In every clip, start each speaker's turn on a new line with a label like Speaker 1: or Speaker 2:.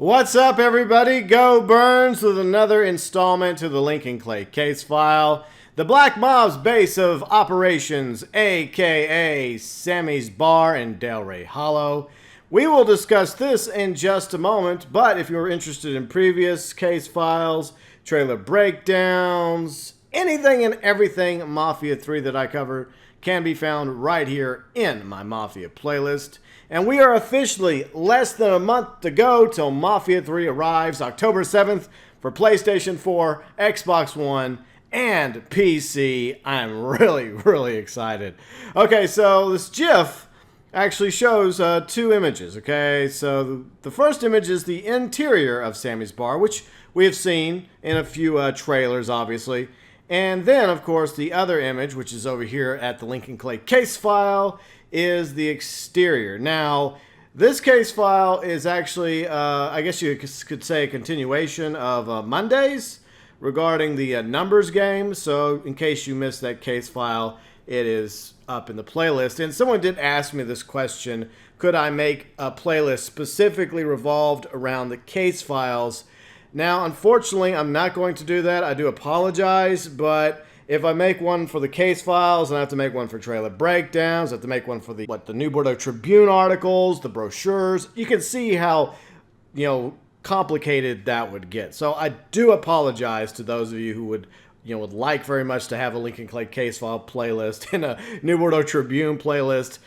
Speaker 1: What's up, everybody? GeauxBurns with another installment to the Lincoln Clay case file. The Black Mob's base of operations, aka Sammy's Bar in Delray Hollow. We will discuss this in just a moment, but if you're interested in previous case files, trailer breakdowns, anything and everything Mafia 3 that I cover can be found right here in my Mafia playlist. And we are officially less than a month to go till Mafia 3 arrives October 7th for PlayStation 4, Xbox One, and PC. I'm really excited. Okay, so this GIF actually shows two images, okay? So the first image is the interior of Sammy's Bar, which we have seen in a few trailers, obviously. And then, of course, the other image, which is over here at the Lincoln Clay case file, is the exterior. Now, this case file is actually, I guess you could say, a continuation of Monday's regarding the numbers game. So, in case you missed that case file, it is up in the playlist. And someone did ask me this question: could I make a playlist specifically revolved around the case files? Now, unfortunately, I'm not going to do that. I do apologize, but if I make one for the case files, and I have to make one for trailer breakdowns, I have to make one for the New Bordeaux Tribune articles, the brochures. You can see how, complicated that would get. So I do apologize to those of you who would like very much to have a Lincoln Clay case file playlist and a New Bordeaux Tribune playlist.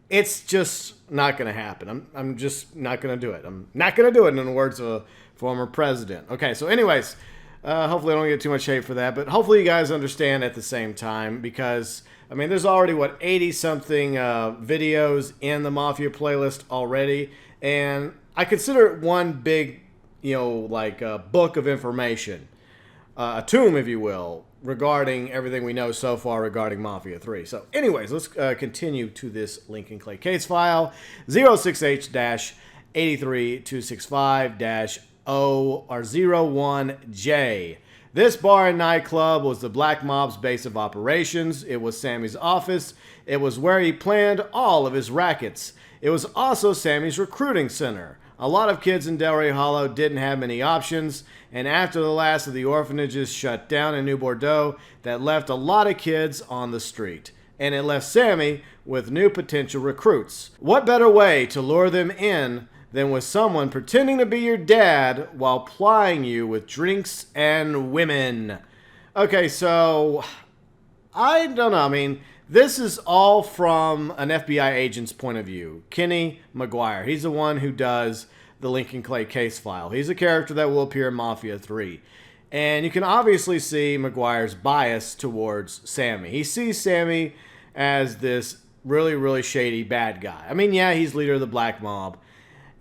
Speaker 1: It's just not going to happen. I'm just not going to do it. I'm not going to do it, in the words of a former president. Okay, so anyways, hopefully I don't get too much hate for that, but hopefully you guys understand at the same time, because, I mean, there's already, 80-something videos in the Mafia playlist already, and I consider it one big, book of information, a tomb, if you will, regarding everything we know so far regarding Mafia 3. So anyways, let's continue to this Lincoln Clay case file, 06H-83265-01J. This bar and nightclub was the Black Mob's base of operations. It was Sammy's office. It was where he planned all of his rackets. It was also Sammy's recruiting center. A lot of kids in Delray Hollow didn't have many options, and after the last of the orphanages shut down in New Bordeaux, that left a lot of kids on the street. And it left Sammy with new potential recruits. What better way to lure them in than with someone pretending to be your dad while plying you with drinks and women? Okay, so I don't know. I mean, this is all from an FBI agent's point of view. Kenny McGuire. He's the one who does the Lincoln Clay case file. He's a character that will appear in Mafia 3. And you can obviously see McGuire's bias towards Sammy. He sees Sammy as this really shady bad guy. I mean, yeah, he's leader of the Black Mob.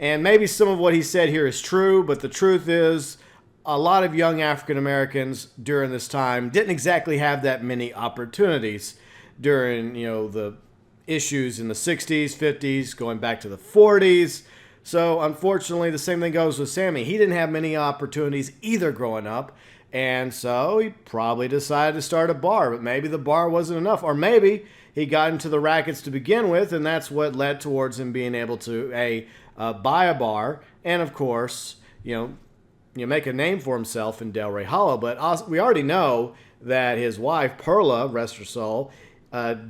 Speaker 1: And maybe some of what he said here is true, but the truth is a lot of young African Americans during this time didn't exactly have that many opportunities during, the issues in the 60s, 50s, going back to the 40s. So, unfortunately, the same thing goes with Sammy. He didn't have many opportunities either growing up, and so he probably decided to start a bar, but maybe the bar wasn't enough, or maybe he got into the rackets to begin with, and that's what led towards him being able to, buy a bar, and, of course, make a name for himself in Delray Hollow. But also, we already know that his wife, Perla, rest her soul,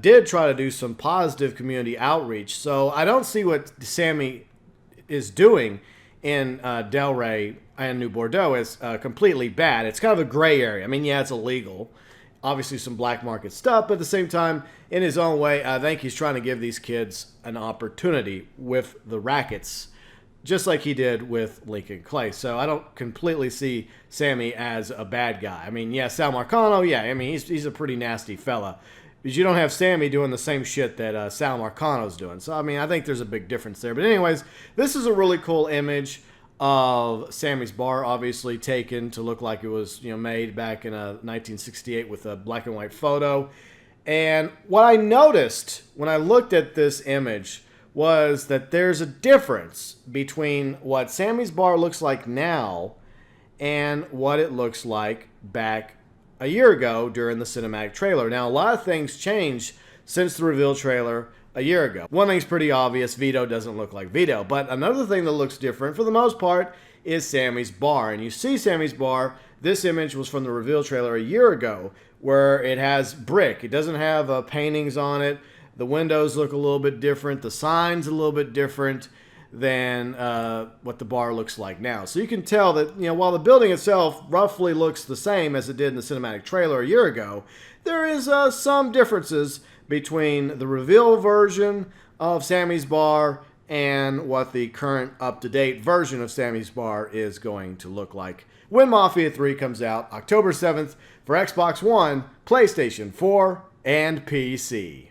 Speaker 1: did try to do some positive community outreach. So I don't see what Sammy is doing in Delray and New Bordeaux as completely bad. It's kind of a gray area. I mean, yeah, it's illegal. Obviously some black market stuff, but at the same time, in his own way, I think he's trying to give these kids an opportunity with the rackets, just like he did with Lincoln Clay. So I don't completely see Sammy as a bad guy. I mean, yeah, Sal Marcano, yeah, I mean, he's a pretty nasty fella. But you don't have Sammy doing the same shit that Sal Marcano's doing. So, I mean, I think there's a big difference there. But anyways, this is a really cool image of Sammy's bar, obviously taken to look like it was, made back in 1968 with a black and white photo. And what I noticed when I looked at this image was that there's a difference between what Sammy's bar looks like now and what it looks like back a year ago during the cinematic trailer. Now, a lot of things changed since the reveal trailer a year ago. One thing's pretty obvious: Vito doesn't look like Vito. But another thing that looks different, for the most part, is Sammy's bar. And you see Sammy's bar. This image was from the reveal trailer a year ago, where it has brick. It doesn't have paintings on it. The windows look a little bit different. The sign's a little bit different than what the bar looks like now. So you can tell that, while the building itself roughly looks the same as it did in the cinematic trailer a year ago, there is some differences between the reveal version of Sammy's bar and what the current up-to-date version of Sammy's bar is going to look like when Mafia 3 comes out October 7th for Xbox One, PlayStation 4, and PC.